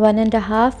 1½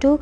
2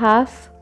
½